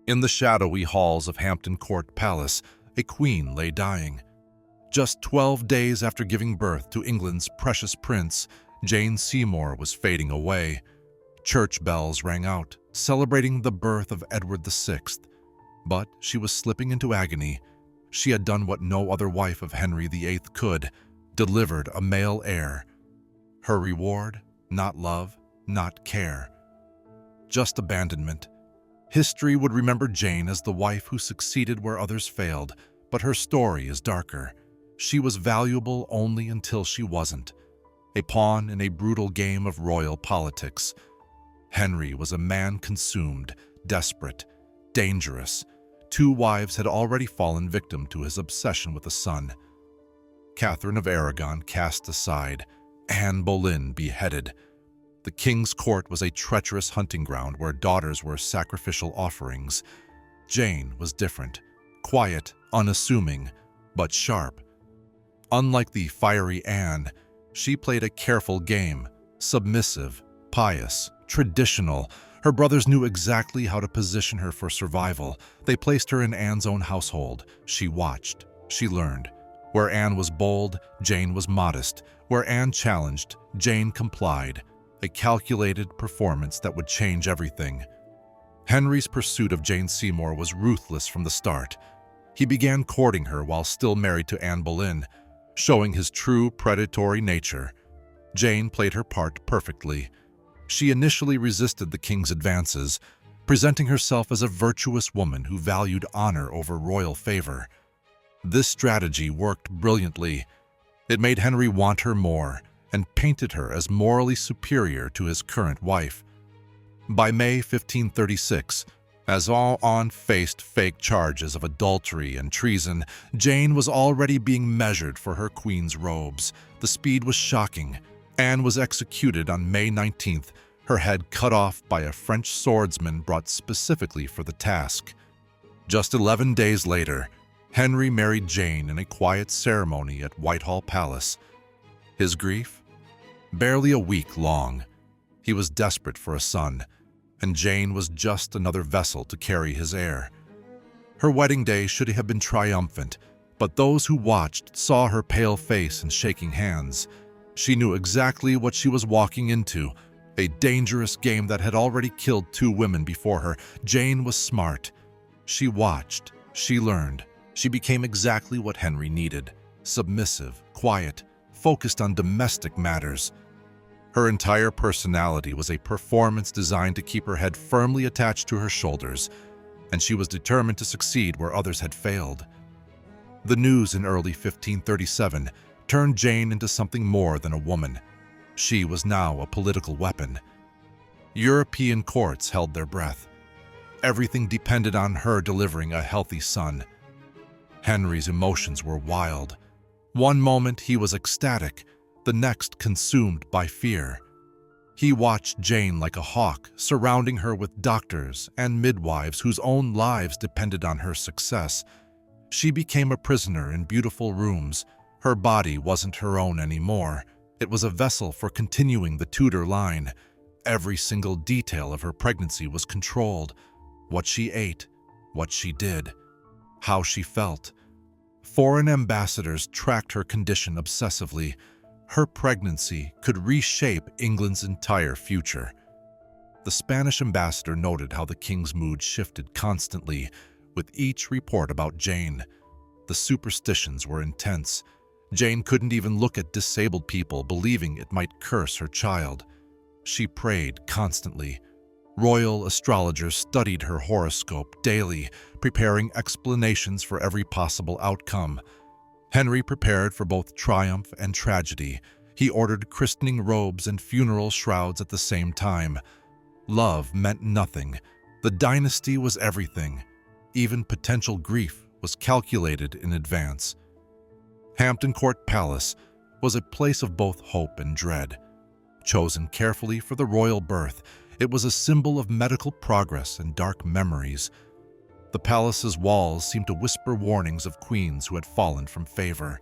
In the shadowy halls of Hampton Court Palace, a queen lay dying. Just 12 days after giving birth to England's precious prince, Jane Seymour was fading away. Church bells rang out, celebrating the birth of Edward VI. But she was slipping into agony. She had done what no other wife of Henry VIII could, delivered a male heir. Her reward? Not love, not care. Just abandonment. History would remember Jane as the wife who succeeded where others failed, but her story is darker. She was valuable only until she wasn't. A pawn in a brutal game of royal politics. Henry was a man consumed, desperate, dangerous. 2 wives had already fallen victim to his obsession with a son. Catherine of Aragon cast aside, Anne Boleyn beheaded. The king's court was a treacherous hunting ground where daughters were sacrificial offerings. Jane was different, quiet, unassuming, but sharp. Unlike the fiery Anne, she played a careful game, submissive, pious, traditional. Her brothers knew exactly how to position her for survival. They placed her in Anne's own household. She watched. She learned. Where Anne was bold, Jane was modest. Where Anne challenged, Jane complied. A calculated performance that would change everything. Henry's pursuit of Jane Seymour was ruthless from the start. He began courting her while still married to Anne Boleyn, showing his true predatory nature. Jane played her part perfectly. She initially resisted the king's advances, presenting herself as a virtuous woman who valued honor over royal favor. This strategy worked brilliantly. It made Henry want her more and painted her as morally superior to his current wife. By May 1536, as Anne faced fake charges of adultery and treason, Jane was already being measured for her queen's robes. The speed was shocking. Anne was executed on May 19th, her head cut off by a French swordsman brought specifically for the task. Just 11 days later, Henry married Jane in a quiet ceremony at Whitehall Palace. His grief? Barely a week long. He was desperate for a son, and Jane was just another vessel to carry his heir. Her wedding day should have been triumphant, but those who watched saw her pale face and shaking hands. She knew exactly what she was walking into, a dangerous game that had already killed 2 women before her. Jane was smart. She watched. She learned. She became exactly what Henry needed: submissive, quiet, focused on domestic matters. Her entire personality was a performance designed to keep her head firmly attached to her shoulders, and she was determined to succeed where others had failed. The news in early 1537 turned Jane into something more than a woman. She was now a political weapon. European courts held their breath. Everything depended on her delivering a healthy son. Henry's emotions were wild. One moment he was ecstatic, the next consumed by fear. He watched Jane like a hawk, surrounding her with doctors and midwives whose own lives depended on her success. She became a prisoner in beautiful rooms. Her body wasn't her own anymore. It was a vessel for continuing the Tudor line. Every single detail of her pregnancy was controlled. What she ate, what she did, how she felt. Foreign ambassadors tracked her condition obsessively. Her pregnancy could reshape England's entire future. The Spanish ambassador noted how the king's mood shifted constantly with each report about Jane. The superstitions were intense. Jane couldn't even look at disabled people, believing it might curse her child. She prayed constantly. Royal astrologers studied her horoscope daily, preparing explanations for every possible outcome. Henry prepared for both triumph and tragedy. He ordered christening robes and funeral shrouds at the same time. Love meant nothing. The dynasty was everything. Even potential grief was calculated in advance. Hampton Court Palace was a place of both hope and dread. Chosen carefully for the royal birth, it was a symbol of medical progress and dark memories. The palace's walls seemed to whisper warnings of queens who had fallen from favor.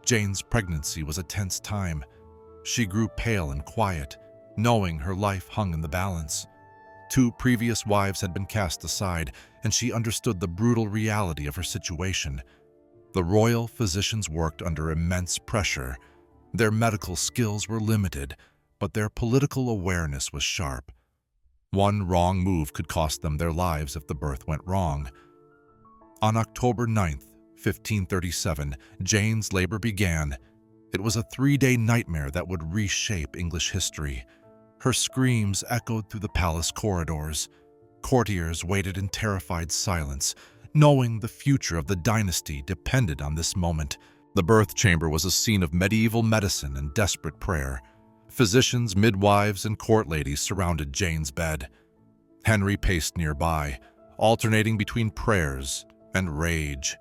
Jane's pregnancy was a tense time. She grew pale and quiet, knowing her life hung in the balance. 2 previous wives had been cast aside, and she understood the brutal reality of her situation. The royal physicians worked under immense pressure. Their medical skills were limited, but their political awareness was sharp. One wrong move could cost them their lives if the birth went wrong. On October 9th, 1537, Jane's labor began. It was a 3-day nightmare that would reshape English history. Her screams echoed through the palace corridors. Courtiers waited in terrified silence, knowing the future of the dynasty depended on this moment. The birth chamber was a scene of medieval medicine and desperate prayer. Physicians, midwives, and court ladies surrounded Jane's bed. Henry paced nearby, alternating between prayers and rage.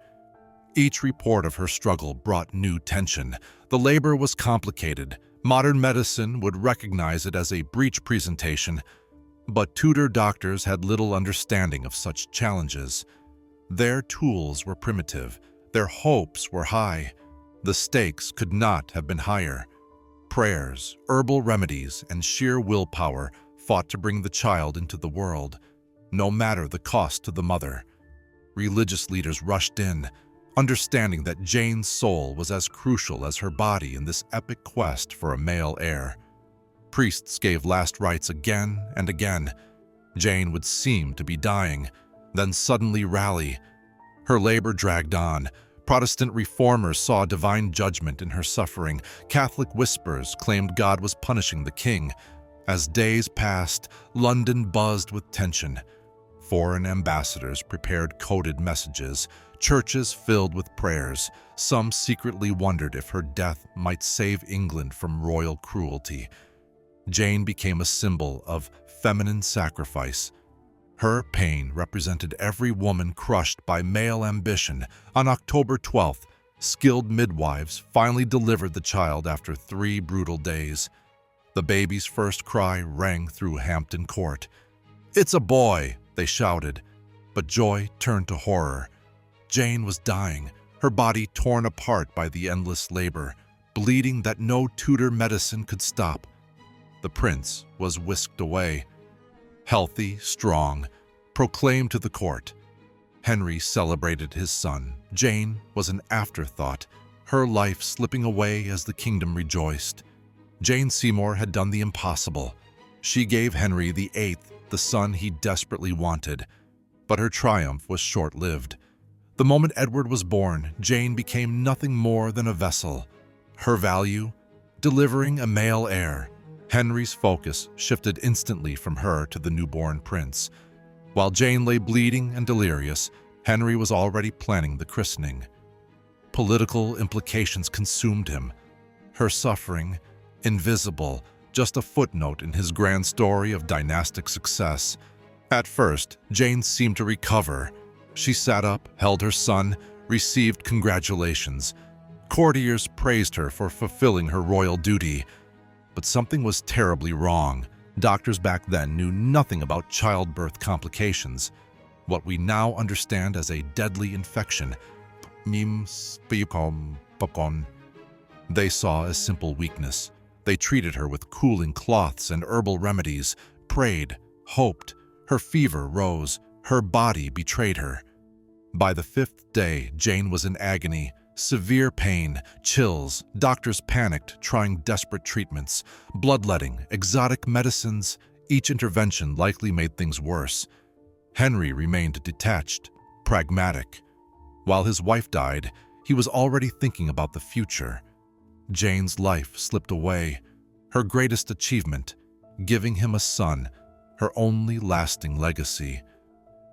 Each report of her struggle brought new tension. The labor was complicated. Modern medicine would recognize it as a breech presentation, but Tudor doctors had little understanding of such challenges. Their tools were primitive. Their hopes were high. The stakes could not have been higher. Prayers, herbal remedies, and sheer willpower fought to bring the child into the world, no matter the cost to the mother. Religious leaders rushed in, understanding that Jane's soul was as crucial as her body in this epic quest for a male heir. Priests gave last rites again and again. Jane would seem to be dying, then suddenly rally. Her labor dragged on. Protestant reformers saw divine judgment in her suffering. Catholic whispers claimed God was punishing the king. As days passed, London buzzed with tension. Foreign ambassadors prepared coded messages. Churches filled with prayers. Some secretly wondered if her death might save England from royal cruelty. Jane became a symbol of feminine sacrifice. Her pain represented every woman crushed by male ambition. On October 12th, skilled midwives finally delivered the child after 3 brutal days. The baby's first cry rang through Hampton Court. "It's a boy!" they shouted, but joy turned to horror. Jane was dying, her body torn apart by the endless labor, bleeding that no Tudor medicine could stop. The prince was whisked away. Healthy, strong, proclaimed to the court. Henry celebrated his son. Jane was an afterthought, her life slipping away as the kingdom rejoiced. Jane Seymour had done the impossible. She gave Henry VIII the son he desperately wanted, but her triumph was short-lived. The moment Edward was born, Jane became nothing more than a vessel. Her value? Delivering a male heir. Henry's focus shifted instantly from her to the newborn prince. While Jane lay bleeding and delirious, Henry was already planning the christening. Political implications consumed him. Her suffering, invisible, just a footnote in his grand story of dynastic success. At first, Jane seemed to recover. She sat up, held her son, received congratulations. Courtiers praised her for fulfilling her royal duty. But something was terribly wrong. Doctors back then knew nothing about childbirth complications, what we now understand as a deadly infection. They saw as simple weakness. They treated her with cooling cloths and herbal remedies, prayed, hoped. Her fever rose, her body betrayed her. By the 5th day, Jane was in agony. Severe pain, chills, doctors panicked, trying desperate treatments, bloodletting, exotic medicines. Each intervention likely made things worse. Henry remained detached, pragmatic. While his wife died, he was already thinking about the future. Jane's life slipped away, her greatest achievement, giving him a son, her only lasting legacy.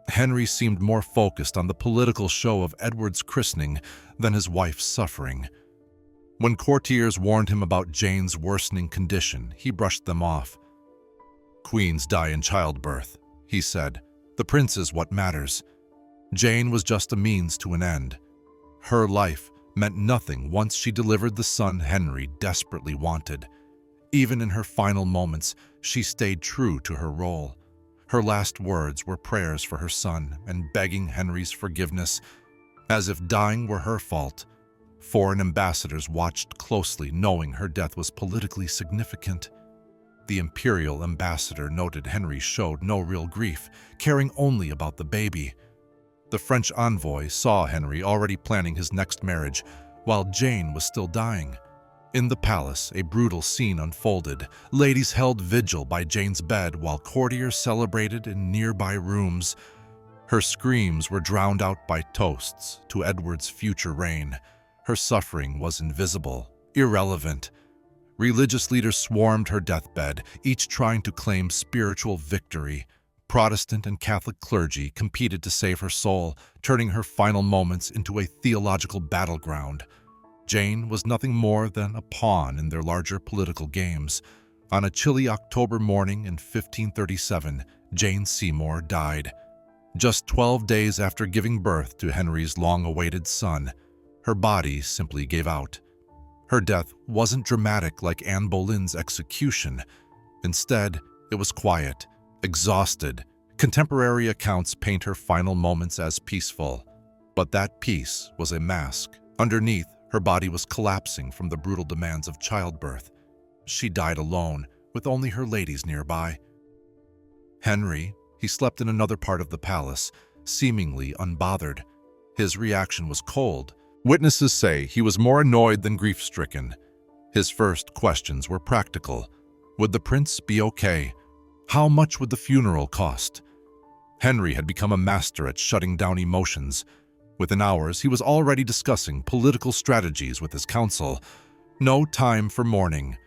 Henry seemed more focused on the political show of Edward's christening than his wife's suffering. When courtiers warned him about Jane's worsening condition, he brushed them off. "Queens die in childbirth," he said. "The prince is what matters." Jane was just a means to an end. Her life meant nothing once she delivered the son Henry desperately wanted. Even in her final moments, she stayed true to her role. Her last words were prayers for her son and begging Henry's forgiveness, as if dying were her fault. Foreign ambassadors watched closely, knowing her death was politically significant. The imperial ambassador noted Henry showed no real grief, caring only about the baby. The French envoy saw Henry already planning his next marriage, while Jane was still dying. In the palace, a brutal scene unfolded. Ladies held vigil by Jane's bed while courtiers celebrated in nearby rooms. Her screams were drowned out by toasts to Edward's future reign. Her suffering was invisible, irrelevant. Religious leaders swarmed her deathbed, each trying to claim spiritual victory. Protestant and Catholic clergy competed to save her soul, turning her final moments into a theological battleground. Jane was nothing more than a pawn in their larger political games. On a chilly October morning in 1537, Jane Seymour died. Just 12 days after giving birth to Henry's long-awaited son, her body simply gave out. Her death wasn't dramatic like Anne Boleyn's execution. Instead, it was quiet, exhausted. Contemporary accounts paint her final moments as peaceful. But that peace was a mask. Underneath, her body was collapsing from the brutal demands of childbirth. She died alone, with only her ladies nearby. Henry, he slept in another part of the palace, seemingly unbothered. His reaction was cold. Witnesses say he was more annoyed than grief-stricken. His first questions were practical. Would the prince be okay? How much would the funeral cost? Henry had become a master at shutting down emotions. Within hours, he was already discussing political strategies with his council. No time for mourning.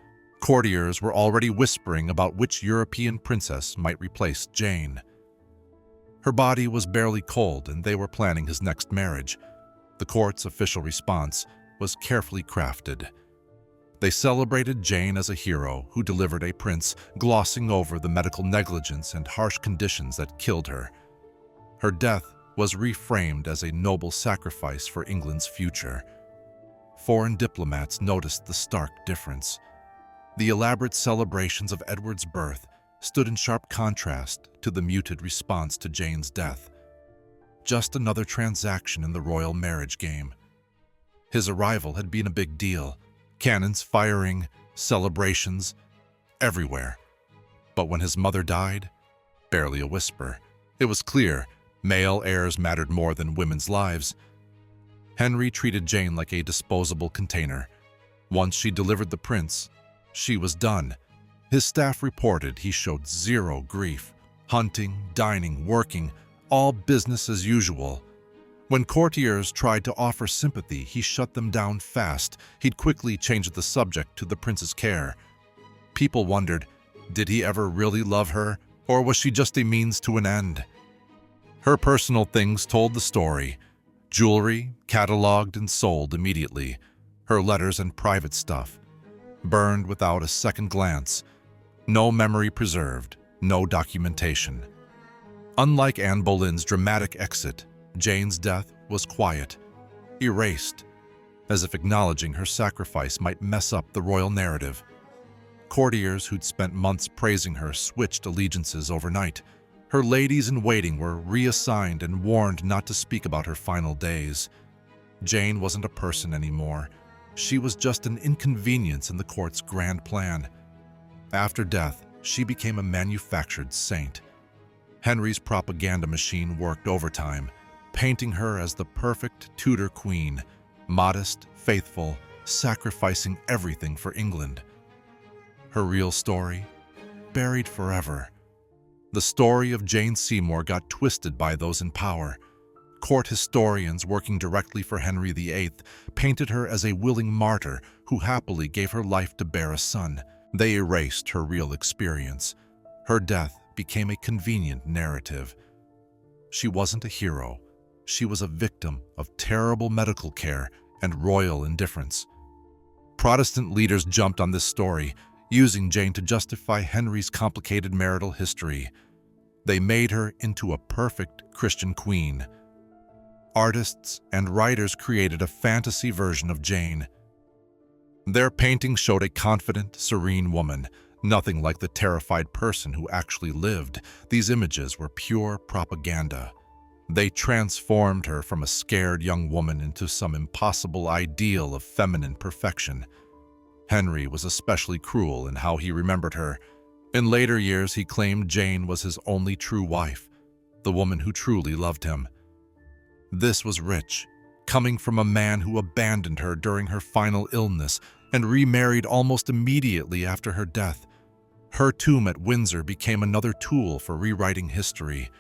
Courtiers were already whispering about which European princess might replace Jane. Her body was barely cold, and they were planning his next marriage. The court's official response was carefully crafted. They celebrated Jane as a hero who delivered a prince, glossing over the medical negligence and harsh conditions that killed her. Her death was reframed as a noble sacrifice for England's future. Foreign diplomats noticed the stark difference. The elaborate celebrations of Edward's birth stood in sharp contrast to the muted response to Jane's death. Just another transaction in the royal marriage game. His arrival had been a big deal. Cannons firing, celebrations, everywhere. But when his mother died, barely a whisper. It was clear male heirs mattered more than women's lives. Henry treated Jane like a disposable container. Once she delivered the prince, she was done. His staff reported he showed zero grief. Hunting, dining, working, all business as usual. When courtiers tried to offer sympathy, he shut them down fast. He'd quickly changed the subject to the prince's care. People wondered, did he ever really love her, or was she just a means to an end? Her personal things told the story. Jewelry, cataloged and sold immediately. Her letters and private stuff, burned without a second glance. No memory preserved, no documentation. Unlike Anne Boleyn's dramatic exit, Jane's death was quiet, erased, as if acknowledging her sacrifice might mess up the royal narrative. Courtiers who'd spent months praising her switched allegiances overnight. Her ladies-in-waiting were reassigned and warned not to speak about her final days. Jane wasn't a person anymore. She was just an inconvenience in the court's grand plan. After death, she became a manufactured saint. Henry's propaganda machine worked overtime, painting her as the perfect Tudor queen, modest, faithful, sacrificing everything for England. Her real story? Buried forever. The story of Jane Seymour got twisted by those in power. Court historians working directly for Henry VIII painted her as a willing martyr who happily gave her life to bear a son. They erased her real experience. Her death became a convenient narrative. She wasn't a hero. She was a victim of terrible medical care and royal indifference. Protestant leaders jumped on this story, using Jane to justify Henry's complicated marital history. They made her into a perfect Christian queen. Artists and writers created a fantasy version of Jane. Their paintings showed a confident, serene woman, nothing like the terrified person who actually lived. These images were pure propaganda. They transformed her from a scared young woman into some impossible ideal of feminine perfection. Henry was especially cruel in how he remembered her. In later years, he claimed Jane was his only true wife, the woman who truly loved him. This was rich, coming from a man who abandoned her during her final illness and remarried almost immediately after her death. Her tomb at Windsor became another tool for rewriting history.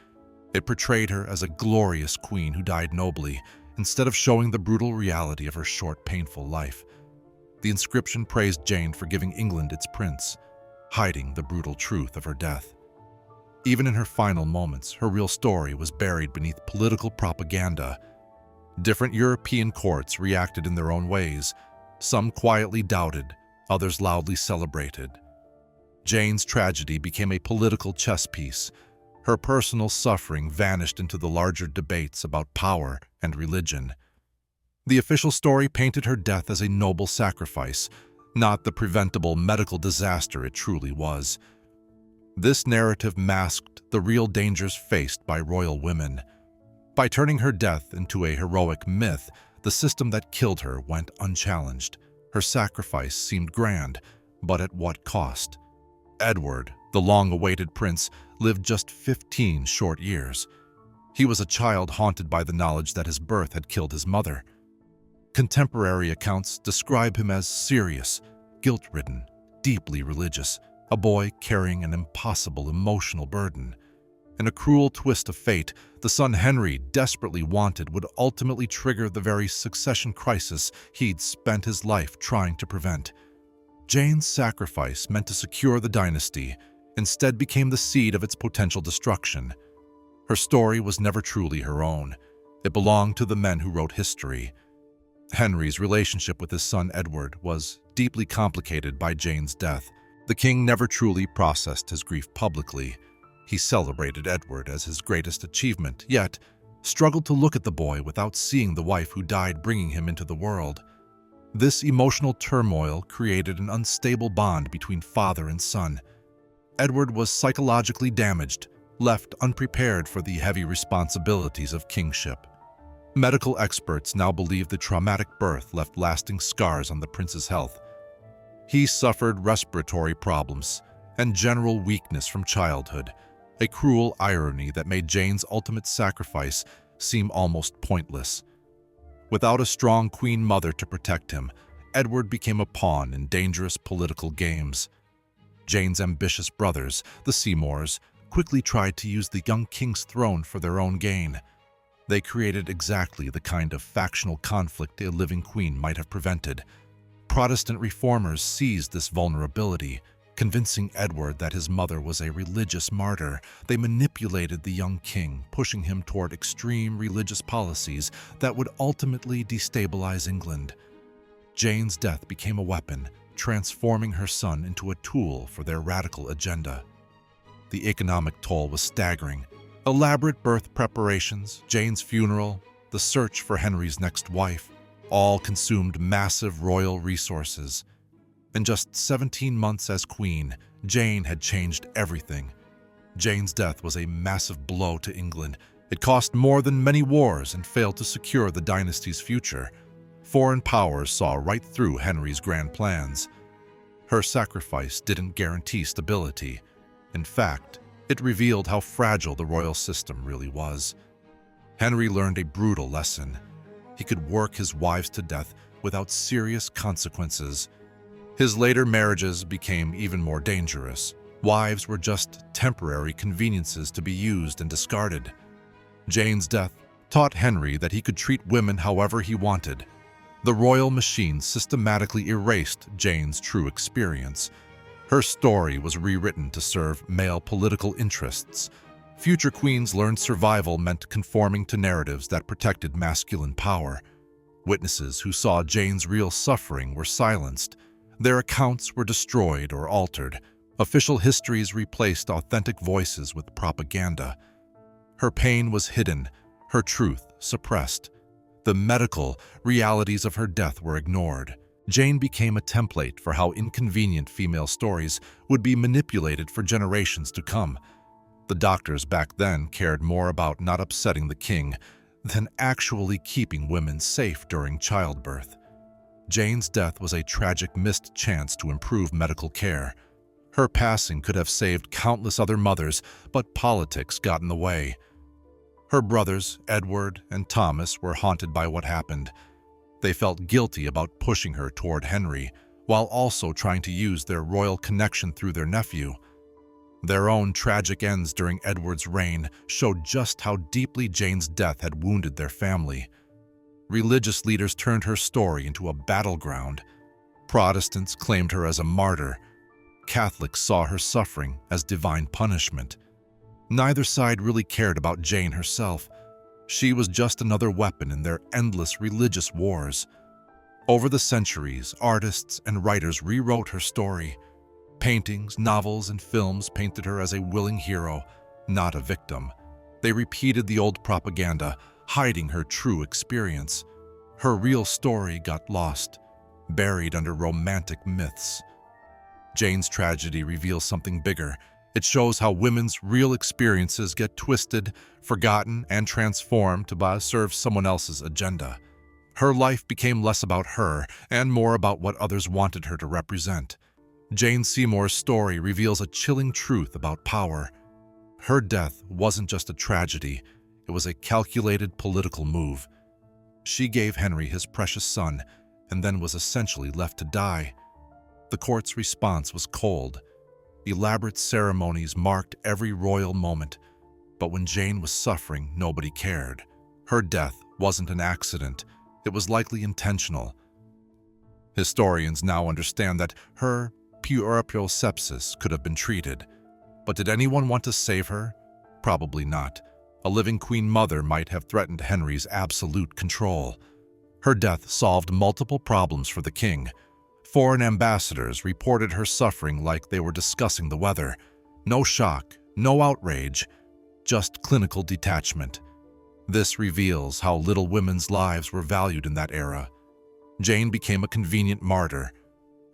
It portrayed her as a glorious queen who died nobly, instead of showing the brutal reality of her short, painful life. The inscription praised Jane for giving England its prince, hiding the brutal truth of her death. Even in her final moments, her real story was buried beneath political propaganda. Different European courts reacted in their own ways. Some quietly doubted, others loudly celebrated. Jane's tragedy became a political chess piece. Her personal suffering vanished into the larger debates about power and religion. The official story painted her death as a noble sacrifice, not the preventable medical disaster it truly was. This narrative masked the real dangers faced by royal women. By turning her death into a heroic myth, the system that killed her went unchallenged. Her sacrifice seemed grand, but at what cost? Edward, the long-awaited prince, lived just 15 short years. He was a child haunted by the knowledge that his birth had killed his mother. Contemporary accounts describe him as serious, guilt-ridden, deeply religious, a boy carrying an impossible emotional burden. In a cruel twist of fate, the son Henry desperately wanted would ultimately trigger the very succession crisis he'd spent his life trying to prevent. Jane's sacrifice, meant to secure the dynasty, instead became the seed of its potential destruction. Her story was never truly her own. It belonged to the men who wrote history. Henry's relationship with his son Edward was deeply complicated by Jane's death. The king never truly processed his grief publicly. He celebrated Edward as his greatest achievement, yet struggled to look at the boy without seeing the wife who died bringing him into the world. This emotional turmoil created an unstable bond between father and son. Edward was psychologically damaged, left unprepared for the heavy responsibilities of kingship. Medical experts now believe the traumatic birth left lasting scars on the prince's health. He suffered respiratory problems and general weakness from childhood, a cruel irony that made Jane's ultimate sacrifice seem almost pointless. Without a strong queen mother to protect him, Edward became a pawn in dangerous political games. Jane's ambitious brothers, the Seymours, quickly tried to use the young king's throne for their own gain. They created exactly the kind of factional conflict a living queen might have prevented. Protestant reformers seized this vulnerability, convincing Edward that his mother was a religious martyr. They manipulated the young king, pushing him toward extreme religious policies that would ultimately destabilize England. Jane's death became a weapon, transforming her son into a tool for their radical agenda. The economic toll was staggering. Elaborate birth preparations, Jane's funeral, the search for Henry's next wife, all consumed massive royal resources. In just 17 months as queen, Jane had changed everything. Jane's death was a massive blow to England. It cost more than many wars and failed to secure the dynasty's future. Foreign powers saw right through Henry's grand plans. Her sacrifice didn't guarantee stability. In fact, it revealed how fragile the royal system really was. Henry learned a brutal lesson. He could work his wives to death without serious consequences. His later marriages became even more dangerous. Wives were just temporary conveniences to be used and discarded. Jane's death taught Henry that he could treat women however he wanted. The royal machine systematically erased Jane's true experience. Her story was rewritten to serve male political interests. Future queens learned survival meant conforming to narratives that protected masculine power. Witnesses who saw Jane's real suffering were silenced. Their accounts were destroyed or altered. Official histories replaced authentic voices with propaganda. Her pain was hidden, her truth suppressed. The medical realities of her death were ignored. Jane became a template for how inconvenient female stories would be manipulated for generations to come. The doctors back then cared more about not upsetting the king than actually keeping women safe during childbirth. Jane's death was a tragic missed chance to improve medical care. Her passing could have saved countless other mothers, but politics got in the way. Her brothers, Edward and Thomas, were haunted by what happened. They felt guilty about pushing her toward Henry, while also trying to use their royal connection through their nephew. Their own tragic ends during Edward's reign showed just how deeply Jane's death had wounded their family. Religious leaders turned her story into a battleground. Protestants claimed her as a martyr. Catholics saw her suffering as divine punishment. Neither side really cared about Jane herself. She was just another weapon in their endless religious wars. Over the centuries, artists and writers rewrote her story. Paintings, novels, and films painted her as a willing hero, not a victim. They repeated the old propaganda, hiding her true experience. Her real story got lost, buried under romantic myths. Jane's tragedy reveals something bigger. It shows how women's real experiences get twisted, forgotten, and transformed to serve someone else's agenda. Her life became less about her and more about what others wanted her to represent. Jane Seymour's story reveals a chilling truth about power. Her death wasn't just a tragedy, it was a calculated political move. She gave Henry his precious son and then was essentially left to die. The court's response was cold. Elaborate ceremonies marked every royal moment, but when Jane was suffering, nobody cared. Her death wasn't an accident, it was likely intentional. Historians now understand that her puerperal sepsis could have been treated. But did anyone want to save her? Probably not. A living queen mother might have threatened Henry's absolute control. Her death solved multiple problems for the king. Foreign ambassadors reported her suffering like they were discussing the weather. No shock, no outrage, just clinical detachment. This reveals how little women's lives were valued in that era. Jane became a convenient martyr.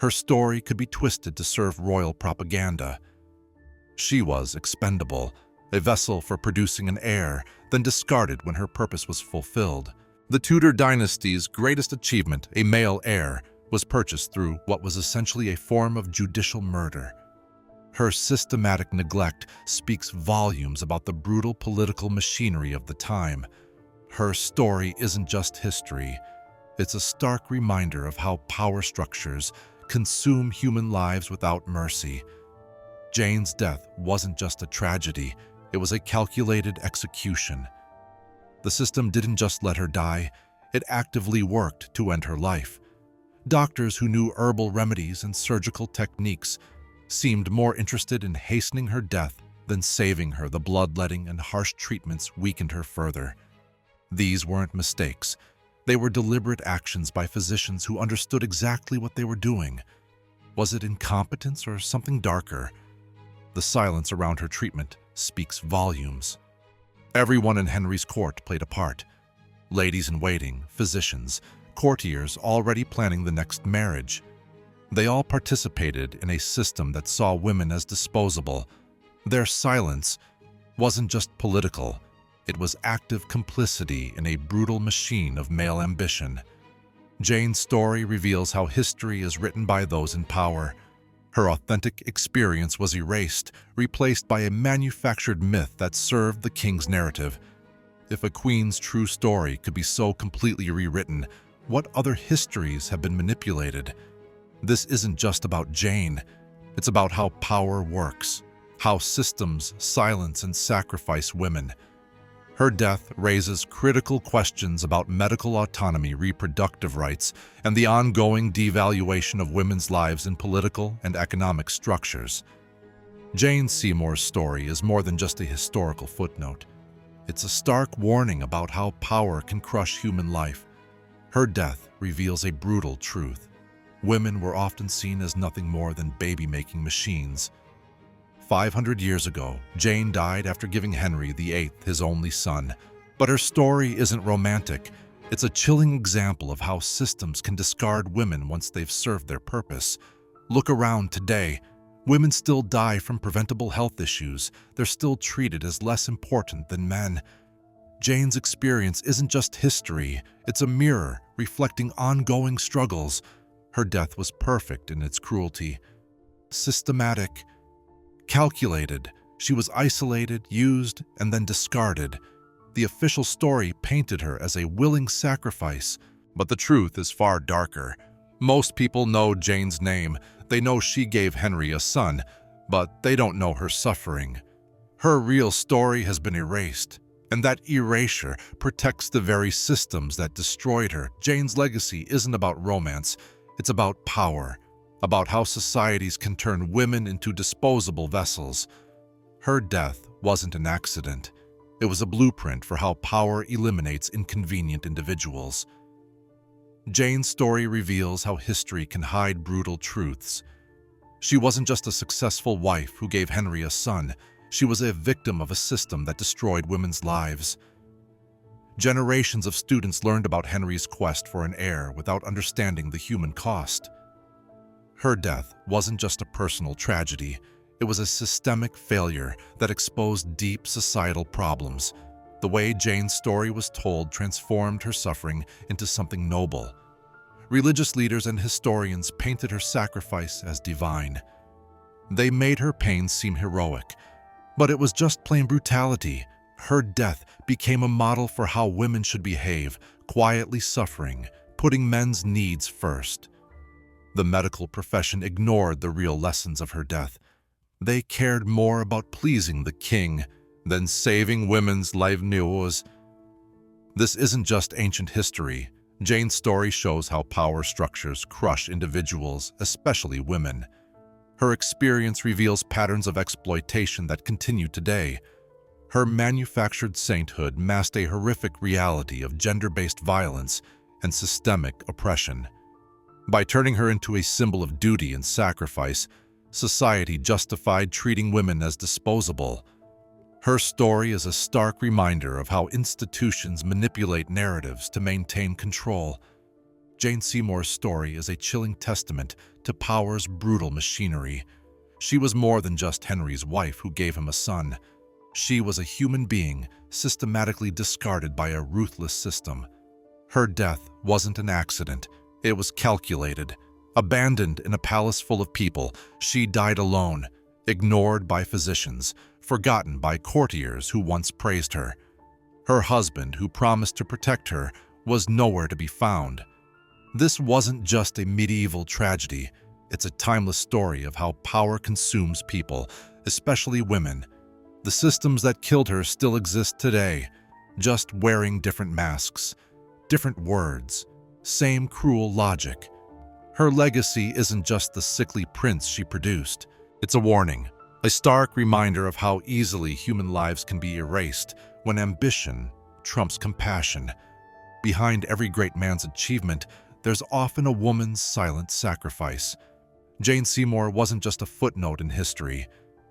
Her story could be twisted to serve royal propaganda. She was expendable, a vessel for producing an heir, then discarded when her purpose was fulfilled. The Tudor dynasty's greatest achievement, a male heir, was purchased through what was essentially a form of judicial murder. Her systematic neglect speaks volumes about the brutal political machinery of the time. Her story isn't just history, it's a stark reminder of how power structures consume human lives without mercy. Jane's death wasn't just a tragedy, it was a calculated execution. The system didn't just let her die, it actively worked to end her life. Doctors who knew herbal remedies and surgical techniques seemed more interested in hastening her death than saving her. The bloodletting and harsh treatments weakened her further. These weren't mistakes. They were deliberate actions by physicians who understood exactly what they were doing. Was it incompetence or something darker? The silence around her treatment speaks volumes. Everyone in Henry's court played a part. Ladies-in-waiting, physicians, courtiers already planning the next marriage. They all participated in a system that saw women as disposable. Their silence wasn't just political, it was active complicity in a brutal machine of male ambition. Jane's story reveals how history is written by those in power. Her authentic experience was erased, replaced by a manufactured myth that served the king's narrative. If a queen's true story could be so completely rewritten, what other histories have been manipulated? This isn't just about Jane. It's about how power works, how systems silence and sacrifice women. Her death raises critical questions about medical autonomy, reproductive rights, and the ongoing devaluation of women's lives in political and economic structures. Jane Seymour's story is more than just a historical footnote. It's a stark warning about how power can crush human life. Her death reveals a brutal truth. Women were often seen as nothing more than baby-making machines. 500 years ago, Jane died after giving Henry VIII his only son. But her story isn't romantic. It's a chilling example of how systems can discard women once they've served their purpose. Look around today. Women still die from preventable health issues. They're still treated as less important than men. Jane's experience isn't just history. It's a mirror reflecting ongoing struggles. Her death was perfect in its cruelty. systematic, calculated. She was isolated, used, and then discarded. The official story painted her as a willing sacrifice, but the truth is far darker. Most people know Jane's name. They know she gave Henry a son, but they don't know her suffering. Her real story has been erased, and that erasure protects the very systems that destroyed her. Jane's legacy isn't about romance, it's about power, about how societies can turn women into disposable vessels. Her death wasn't an accident. It was a blueprint for how power eliminates inconvenient individuals. Jane's story reveals how history can hide brutal truths. She wasn't just a successful wife who gave Henry a son. She was a victim of a system that destroyed women's lives. Generations of students learned about Henry's quest for an heir without understanding the human cost. Her death wasn't just a personal tragedy. It was a systemic failure that exposed deep societal problems. The way Jane's story was told transformed her suffering into something noble. Religious leaders and historians painted her sacrifice as divine. They made her pain seem heroic, but it was just plain brutality. Her death became a model for how women should behave, quietly suffering, putting men's needs first. The medical profession ignored the real lessons of her death. They cared more about pleasing the king than saving women's livelihoods. This isn't just ancient history. Jane's story shows how power structures crush individuals, especially women. Her experience reveals patterns of exploitation that continue today. Her manufactured sainthood masked a horrific reality of gender-based violence and systemic oppression. By turning her into a symbol of duty and sacrifice, society justified treating women as disposable. Her story is a stark reminder of how institutions manipulate narratives to maintain control. Jane Seymour's story is a chilling testament to power's brutal machinery. She was more than just Henry's wife who gave him a son. She was a human being systematically discarded by a ruthless system. Her death wasn't an accident. It was calculated. Abandoned in a palace full of people, she died alone, ignored by physicians, forgotten by courtiers who once praised her. Her husband, who promised to protect her, was nowhere to be found. This wasn't just a medieval tragedy. It's a timeless story of how power consumes people, especially women. The systems that killed her still exist today, just wearing different masks, different words, same cruel logic. Her legacy isn't just the sickly prince she produced. It's a warning, a stark reminder of how easily human lives can be erased when ambition trumps compassion. Behind every great man's achievement, there's often a woman's silent sacrifice. Jane Seymour wasn't just a footnote in history.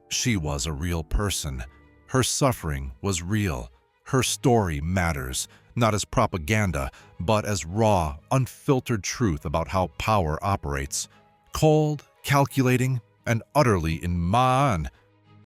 She was a real person. Her suffering was real. Her story matters, not as propaganda, but as raw, unfiltered truth about how power operates. Cold, calculating, and utterly inhuman.